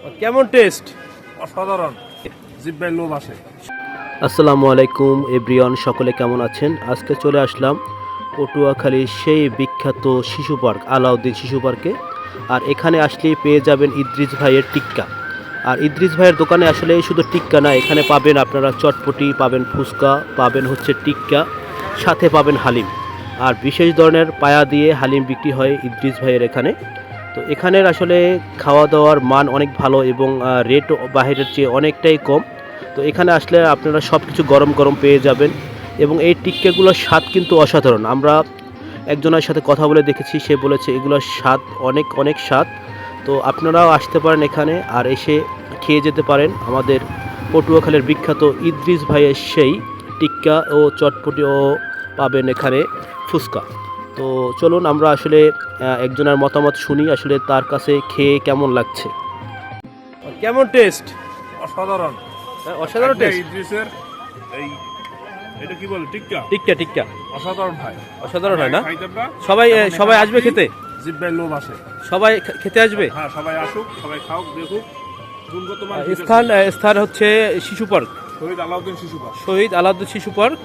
কেমন টেস্ট? অসাধারণ, জিহ্বায় লোভ আসে। আসসালামু আলাইকুম এভরিওয়ান, সকলে কেমন আছেন? আজকে চলে আসলাম পটুয়াখালীর সেই বিখ্যাত শিশু পার্ক আলাউদ্দিন শিশু পার্কে। আর এখানে আসলেই পেয়ে যাবেন ইদ্রিস ভাইয়ের টিক্কা। আর ইদ্রিস ভাইয়ের দোকানে আসলে শুধু টিক্কা না, এখানে পাবেন আপনারা চটপটি, পাবেন ফুচকা, পাবেন হচ্ছে টিক্কা, সাথে পাবেন হালিম। আর বিশেষ ধরনের পায়া দিয়ে হালিম বিক্রি হয় ইদ্রিস ভাইয়ের এখানে। তো এখানের আসলে খাওয়া দাওয়ার মান অনেক ভালো এবং রেটও বাইরের চেয়ে অনেকটাই কম। তো এখানে আসলে আপনারা সব কিছু গরম গরম পেয়ে যাবেন এবং এই টিক্কাগুলোর স্বাদ কিন্তু অসাধারণ। আমরা একজনের সাথে কথা বলে দেখেছি, সে বলেছে এগুলোর স্বাদ অনেক অনেক স্বাদ। তো আপনারাও আসতে পারেন এখানে আর এসে খেয়ে যেতে পারেন আমাদের পটুয়াখালীর বিখ্যাত ইদ্রিস ভাইয়ের সেই টিক্কা ও চটপটিও পাবেন এখানে ফুচকা। তো চলুন আমরা আসলে একজনের মতামত শুনি, আসলে তার কাছে খেয়ে কেমন লাগছে। কেমন টেস্ট? অসাধারণ, অসাধারণ টেস্ট। ইদ্রিসের এই এটা কি বলে, টিক্কা টিক্কা টিক্কা অসাধারণ ভাই, অসাধারণ হয় না? খাইতে আমরা সবাই সবাই আসবে খেতে, জিহ্বায় লোভ আসে। সবাই খেতে আসবে। হ্যাঁ, সবাই আসুক, সবাই খাওক, দেখুক গুণগত মান। স্থান হচ্ছে শিশু পার্ক, শহীদ আলাউদ্দিন শিশু পার্ক। শহীদ আলাউদ্দিন শিশু পার্ক।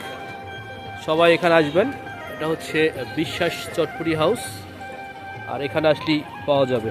সবাই এখানে আসবেন। এটা হচ্ছে বিশ্বাস চটপটি হাউস, আর এখানে আসলেই পাওয়া যাবে।